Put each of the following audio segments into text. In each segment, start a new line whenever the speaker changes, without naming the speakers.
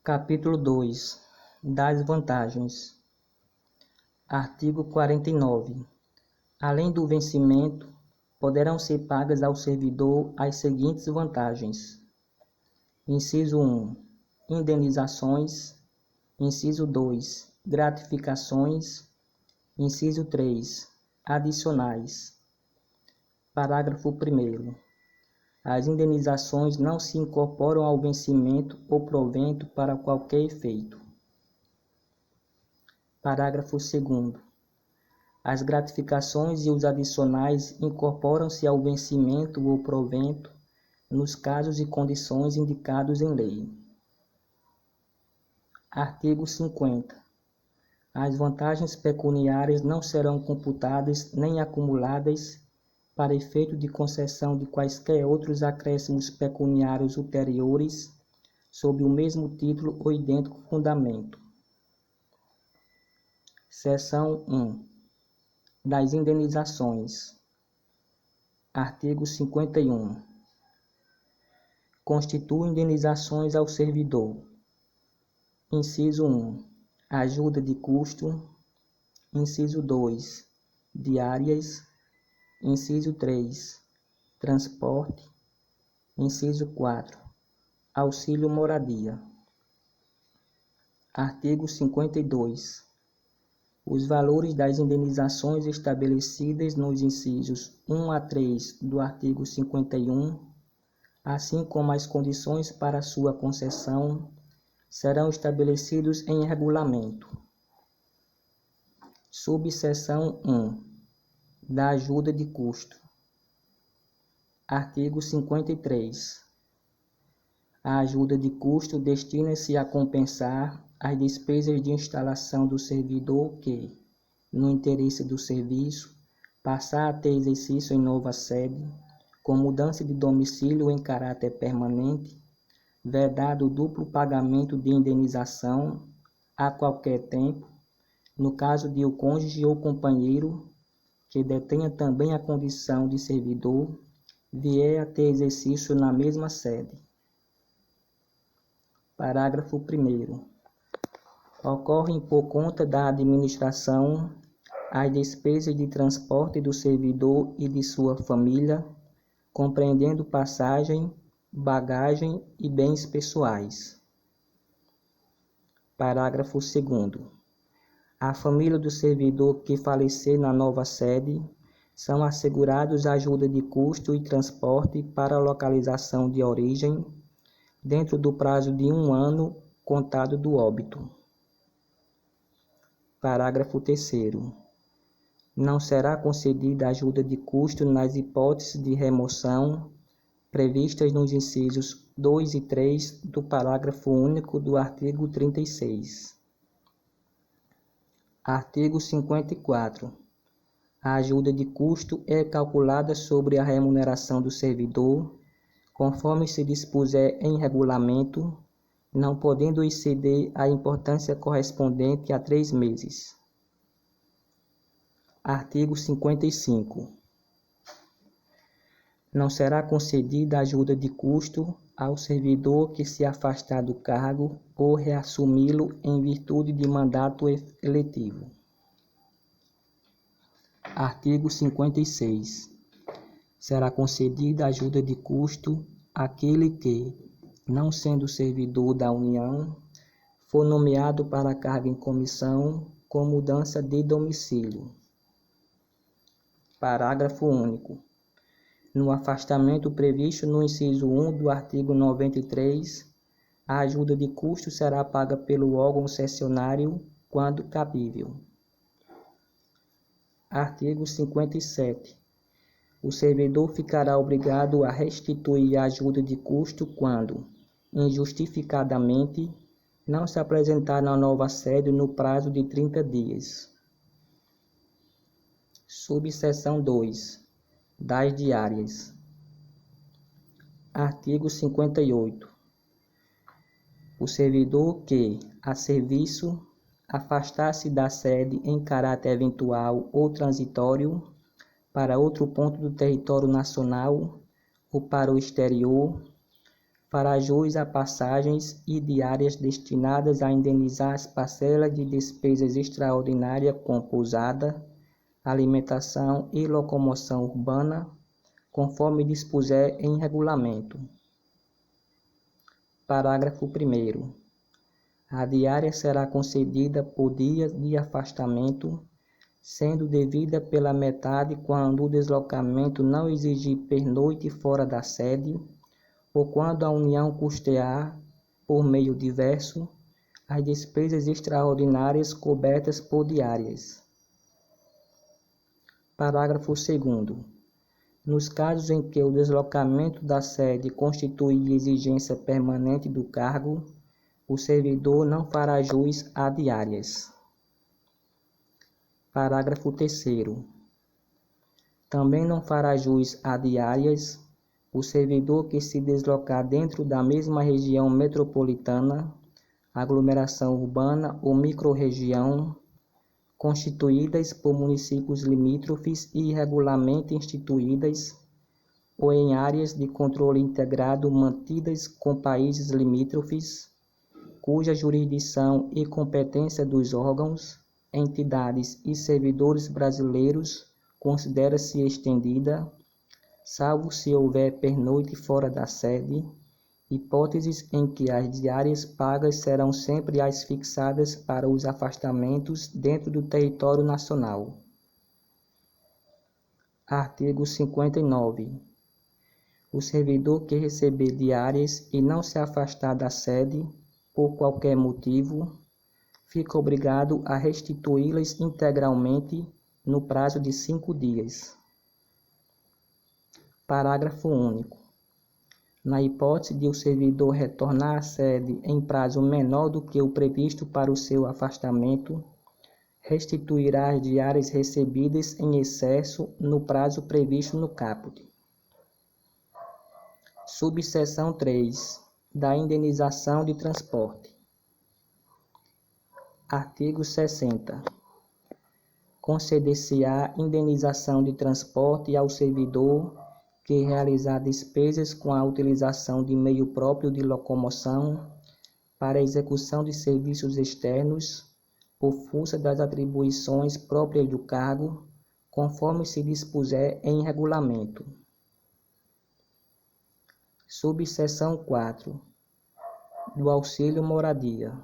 Capítulo 2 das vantagens. Artigo 49. Além do vencimento, poderão ser pagas ao servidor as seguintes vantagens. Inciso 1. Indenizações. Inciso 2. Gratificações. Inciso 3. Adicionais. Parágrafo 1º. As indenizações não se incorporam ao vencimento ou provento para qualquer efeito. Parágrafo 2º. As gratificações e os adicionais incorporam-se ao vencimento ou provento nos casos e condições indicados em lei. Artigo 50. As vantagens pecuniárias não serão computadas nem acumuladas para efeito de concessão de quaisquer outros acréscimos pecuniários ulteriores sob o mesmo título ou idêntico fundamento. Seção 1. Das indenizações. Artigo 51. Constitui indenizações ao servidor. Inciso 1. Ajuda de custo. Inciso 2. Diárias. Inciso 3. Transporte. Inciso 4. Auxílio moradia. Artigo 52. Os valores das indenizações estabelecidas nos incisos 1 a 3 do artigo 51, assim como as condições para sua concessão, serão estabelecidos em regulamento. Subseção 1. Da ajuda de custo. Artigo 53. A ajuda de custo destina-se a compensar as despesas de instalação do servidor que, no interesse do serviço, passar a ter exercício em nova sede, com mudança de domicílio em caráter permanente, vedado o duplo pagamento de indenização a qualquer tempo, no caso de o cônjuge ou companheiro que detenha também a condição de servidor, vier a ter exercício na mesma sede. Parágrafo 1º. Ocorrem por conta da administração as despesas de transporte do servidor e de sua família, compreendendo passagem, bagagem e bens pessoais. Parágrafo 2º. A família do servidor que falecer na nova sede são assegurados ajuda de custo e transporte para a localização de origem, dentro do prazo de 1 ano contado do óbito. Parágrafo 3º. Não será concedida ajuda de custo nas hipóteses de remoção previstas nos incisos 2 e 3 do parágrafo único do artigo 36. Artigo 54. A ajuda de custo é calculada sobre a remuneração do servidor, conforme se dispuser em regulamento, não podendo exceder a importância correspondente a 3 meses. Artigo 55. Não será concedida ajuda de custo ao servidor que se afastar do cargo ou reassumi-lo em virtude de mandato eletivo. Artigo 56. Será concedida ajuda de custo àquele que, não sendo servidor da União, for nomeado para cargo em comissão com mudança de domicílio. Parágrafo único. No afastamento previsto no inciso 1 do artigo 93, a ajuda de custo será paga pelo órgão cessionário quando cabível. Artigo 57. O servidor ficará obrigado a restituir a ajuda de custo quando, injustificadamente, não se apresentar na nova sede no prazo de 30 dias. Subseção 2. Das diárias. Artigo 58. O servidor que, a serviço, afastar-se da sede em caráter eventual ou transitório para outro ponto do território nacional ou para o exterior, fará jus a passagens e diárias destinadas a indenizar as parcelas de despesas extraordinárias com pousada, alimentação e locomoção urbana, conforme dispuser em regulamento. Parágrafo 1º. A diária será concedida por dia de afastamento, sendo devida pela metade quando o deslocamento não exigir pernoite fora da sede, ou quando a União custear, por meio diverso, as despesas extraordinárias cobertas por diárias. Parágrafo 2º. Nos casos em que o deslocamento da sede constitui exigência permanente do cargo, o servidor não fará jus a diárias. Parágrafo 3º. Também não fará jus a diárias o servidor que se deslocar dentro da mesma região metropolitana, aglomeração urbana ou microrregião, constituídas por municípios limítrofes e irregularmente instituídas, ou em áreas de controle integrado mantidas com países limítrofes, cuja jurisdição e competência dos órgãos, entidades e servidores brasileiros considera-se estendida, salvo se houver pernoite fora da sede, hipóteses em que as diárias pagas serão sempre as fixadas para os afastamentos dentro do território nacional. Artigo 59. O servidor que receber diárias e não se afastar da sede, por qualquer motivo, fica obrigado a restituí-las integralmente no prazo de 5 dias. Parágrafo único. Na hipótese de o servidor retornar à sede em prazo menor do que o previsto para o seu afastamento, restituirá as diárias recebidas em excesso no prazo previsto no caput. Subseção 3. Da indenização de transporte. Artigo 60. Conceder-se-á indenização de transporte ao servidor que realizar despesas com a utilização de meio próprio de locomoção para a execução de serviços externos, por força das atribuições próprias do cargo, conforme se dispuser em regulamento. Subseção 4. Do auxílio moradia.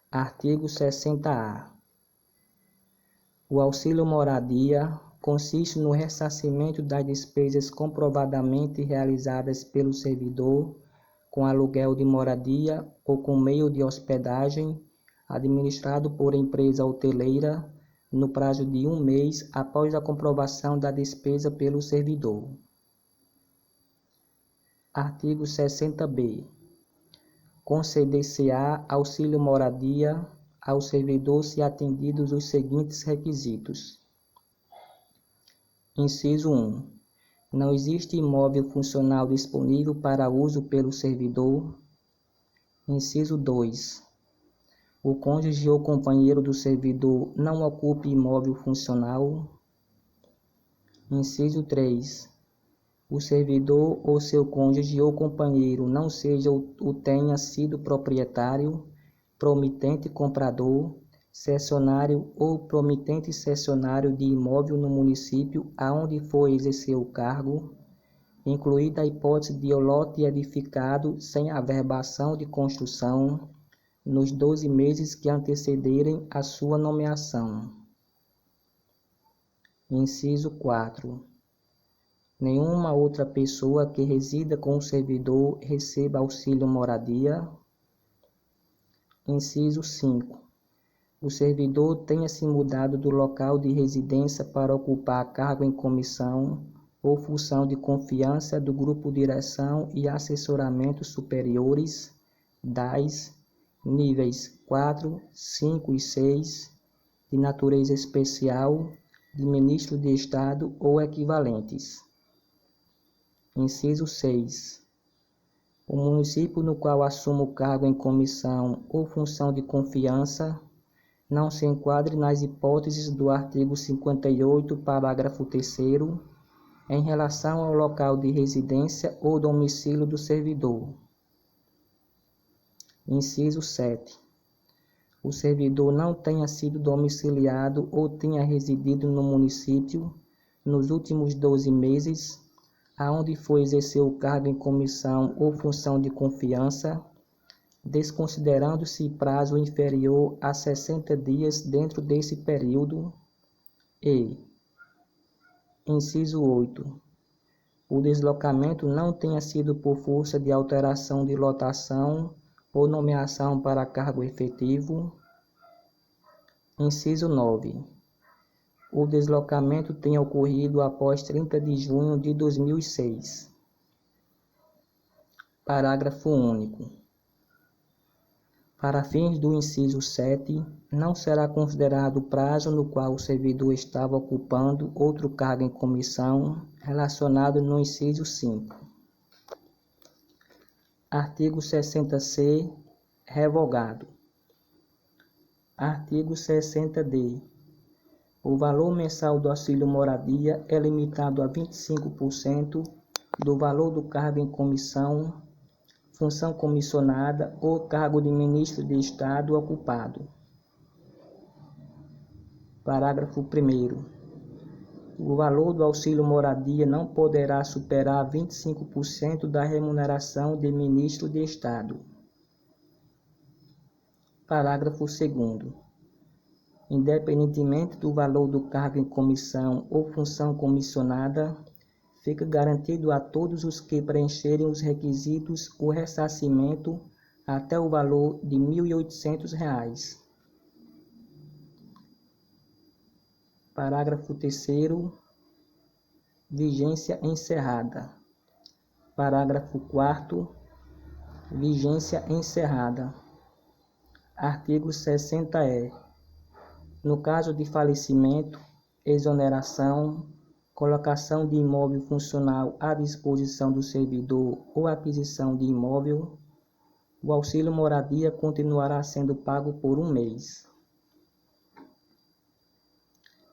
Artigo 60-A. O auxílio moradia consiste no ressarcimento das despesas comprovadamente realizadas pelo servidor com aluguel de moradia ou com meio de hospedagem administrado por empresa hoteleira no prazo de 1 mês após a comprovação da despesa pelo servidor. Artigo 60-B. Conceder-se-á auxílio moradia ao servidor se atendidos os seguintes requisitos. Inciso 1. Não existe imóvel funcional disponível para uso pelo servidor. Inciso 2. O cônjuge ou companheiro do servidor não ocupe imóvel funcional. Inciso 3. O servidor ou seu cônjuge ou companheiro não seja ou tenha sido proprietário, promitente comprador, cessionário ou promitente cessionário de imóvel no município aonde for exercer o cargo, incluída a hipótese de o lote edificado sem averbação de construção, nos 12 meses que antecederem a sua nomeação. Inciso 4. Nenhuma outra pessoa que resida com o servidor receba auxílio moradia. Inciso 5. O servidor tenha se mudado do local de residência para ocupar cargo em comissão ou função de confiança do grupo direção e assessoramento superiores, DAS, níveis 4, 5 e 6, de natureza especial, de ministro de Estado ou equivalentes. Inciso 6. O município no qual assuma o cargo em comissão ou função de confiança não se enquadre nas hipóteses do artigo 58, parágrafo 3º, em relação ao local de residência ou domicílio do servidor. Inciso 7. O servidor não tenha sido domiciliado ou tenha residido no município nos últimos 12 meses, aonde foi exercer o cargo em comissão ou função de confiança, desconsiderando-se prazo inferior a 60 dias dentro desse período. E, inciso 8. O deslocamento não tenha sido por força de alteração de lotação ou nomeação para cargo efetivo. Inciso 9. O deslocamento tenha ocorrido após 30 de junho de 2006. Parágrafo único. Para fins do inciso 7, não será considerado o prazo no qual o servidor estava ocupando outro cargo em comissão relacionado no inciso 5. Artigo 60-C, revogado. Artigo 60-D. O valor mensal do auxílio moradia é limitado a 25% do valor do cargo em comissão, função comissionada ou cargo de ministro de Estado ocupado. Parágrafo 1º. O valor do auxílio moradia não poderá superar 25% da remuneração de ministro de Estado. Parágrafo 2º. Independentemente do valor do cargo em comissão ou função comissionada, fica garantido a todos os que preencherem os requisitos o ressarcimento até o valor de R$ 1.800. Parágrafo 3º. Vigência encerrada. Parágrafo 4º. Vigência encerrada. Artigo 60-E. No caso de falecimento, exoneração, colocação de imóvel funcional à disposição do servidor ou aquisição de imóvel, o auxílio moradia continuará sendo pago por 1 mês.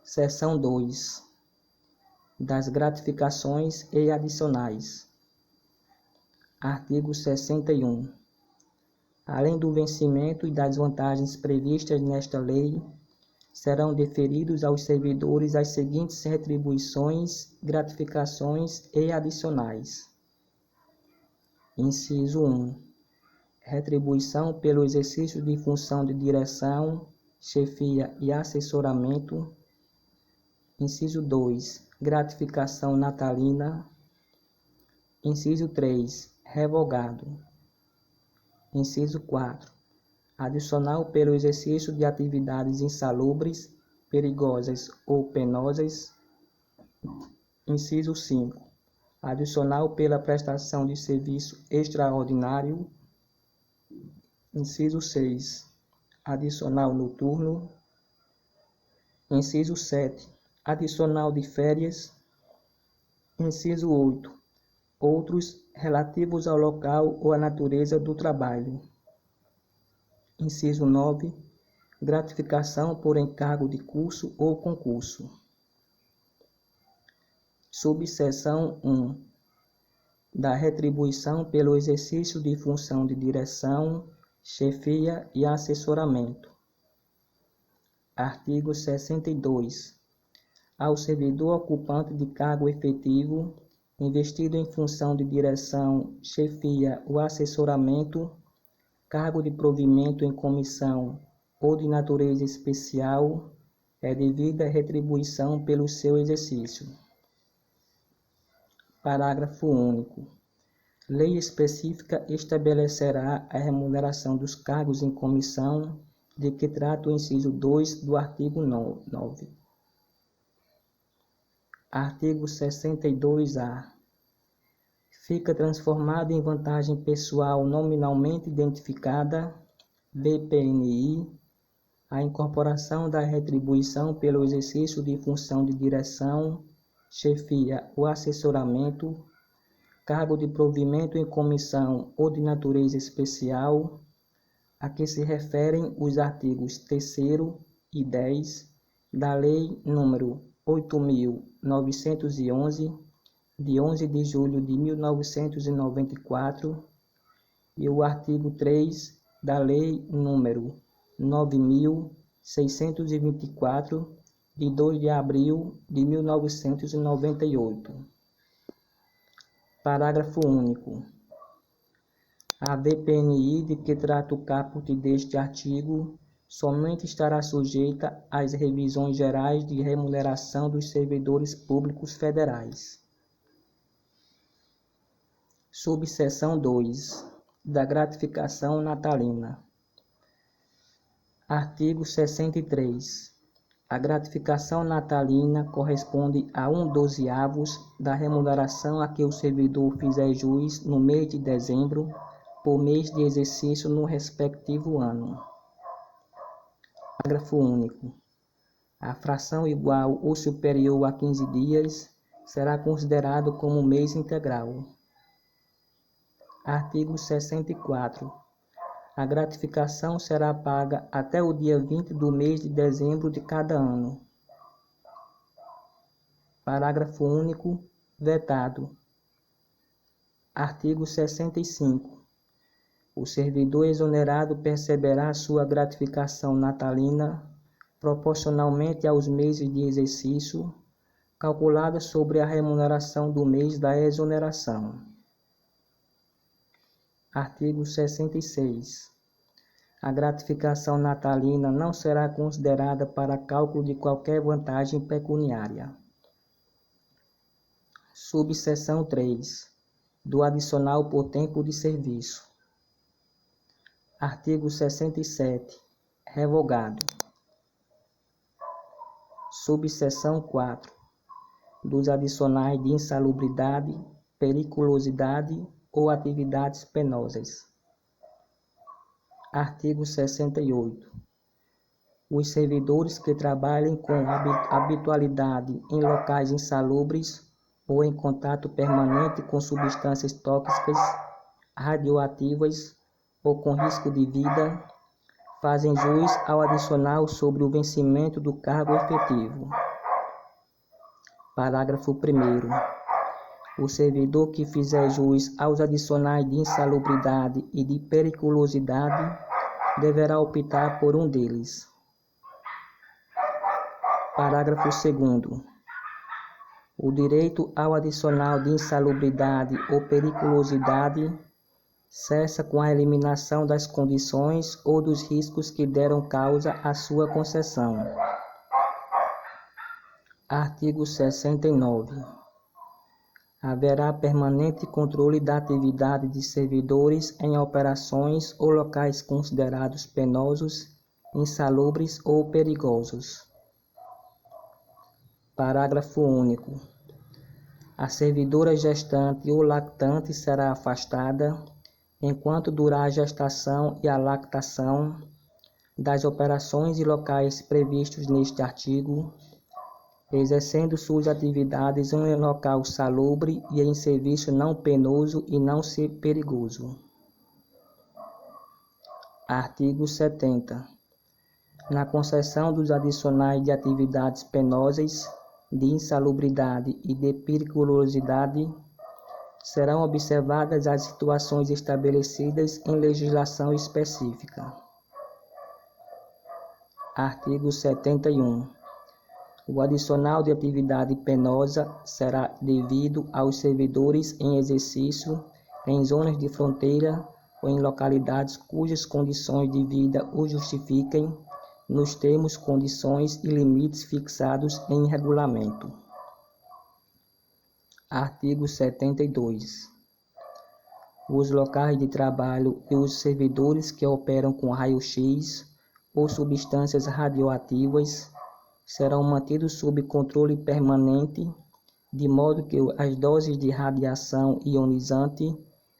Seção 2. Das gratificações e adicionais. Artigo 61. Além do vencimento e das vantagens previstas nesta lei, serão deferidos aos servidores as seguintes retribuições, gratificações e adicionais. Inciso 1. Retribuição pelo exercício de função de direção, chefia e assessoramento. Inciso 2. Gratificação natalina. Inciso 3. Revogado. Inciso 4. Adicional pelo exercício de atividades insalubres, perigosas ou penosas. Inciso 5. Adicional pela prestação de serviço extraordinário. Inciso 6. Adicional noturno. Inciso 7. Adicional de férias. Inciso 8. Outros relativos ao local ou à natureza do trabalho. Inciso 9. Gratificação por encargo de curso ou concurso. Subseção 1. Da retribuição pelo exercício de função de direção, chefia e assessoramento. Artigo 62. Ao servidor ocupante de cargo efetivo, investido em função de direção, chefia ou assessoramento, cargo de provimento em comissão ou de natureza especial, é devida retribuição pelo seu exercício. Parágrafo único. Lei específica estabelecerá a remuneração dos cargos em comissão de que trata o inciso 2 do artigo 9. Artigo 62-A. Fica transformado em vantagem pessoal nominalmente identificada, VPNI, a incorporação da retribuição pelo exercício de função de direção, chefia ou assessoramento, cargo de provimento em comissão ou de natureza especial, a que se referem os artigos 3º e 10 da Lei nº 8.911, de 11 de julho de 1994, e o artigo 3 da Lei nº 9.624, de 2 de abril de 1998. Parágrafo único. A VPNI de que trata o caput deste artigo somente estará sujeita às revisões gerais de remuneração dos servidores públicos federais. Subseção 2. Da gratificação natalina. Artigo 63. A gratificação natalina corresponde a 1/12 da remuneração a que o servidor fizer jus no mês de dezembro, por mês de exercício no respectivo ano. Parágrafo único. A fração igual ou superior a 15 dias será considerado como mês integral. Artigo 64. A gratificação será paga até o dia 20 do mês de dezembro de cada ano. Parágrafo único. Vetado. Artigo 65. O servidor exonerado perceberá sua gratificação natalina proporcionalmente aos meses de exercício, calculada sobre a remuneração do mês da exoneração. Artigo 66. A gratificação natalina não será considerada para cálculo de qualquer vantagem pecuniária. Subseção 3. Do adicional por tempo de serviço. Artigo 67. Revogado. Subseção 4. Dos adicionais de insalubridade, periculosidade ou atividades penosas. Artigo 68. Os servidores que trabalhem com habitualidade em locais insalubres ou em contato permanente com substâncias tóxicas, radioativas ou com risco de vida, fazem jus ao adicional sobre o vencimento do cargo efetivo. Parágrafo 1º. O servidor que fizer jus aos adicionais de insalubridade e de periculosidade deverá optar por um deles. Parágrafo 2º. O direito ao adicional de insalubridade ou periculosidade cessa com a eliminação das condições ou dos riscos que deram causa à sua concessão. Artigo 69. Haverá permanente controle da atividade de servidores em operações ou locais considerados penosos, insalubres ou perigosos. Parágrafo único. A servidora gestante ou lactante será afastada, enquanto durar a gestação e a lactação, das operações e locais previstos neste artigo, exercendo suas atividades em local salubre e em serviço não penoso e não perigoso. Artigo 70. Na concessão dos adicionais de atividades penosas, de insalubridade e de periculosidade, serão observadas as situações estabelecidas em legislação específica. Artigo 71. O adicional de atividade penosa será devido aos servidores em exercício em zonas de fronteira ou em localidades cujas condições de vida o justifiquem, nos termos, condições e limites fixados em regulamento. Artigo 72. Os locais de trabalho e os servidores que operam com raio-x ou substâncias radioativas serão mantidos sob controle permanente, de modo que as doses de radiação ionizante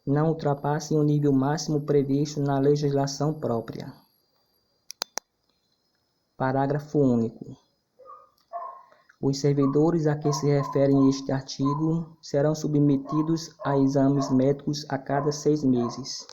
não ultrapassem o nível máximo previsto na legislação própria. Parágrafo único. Os servidores a que se refere este artigo serão submetidos a exames médicos a cada 6 meses.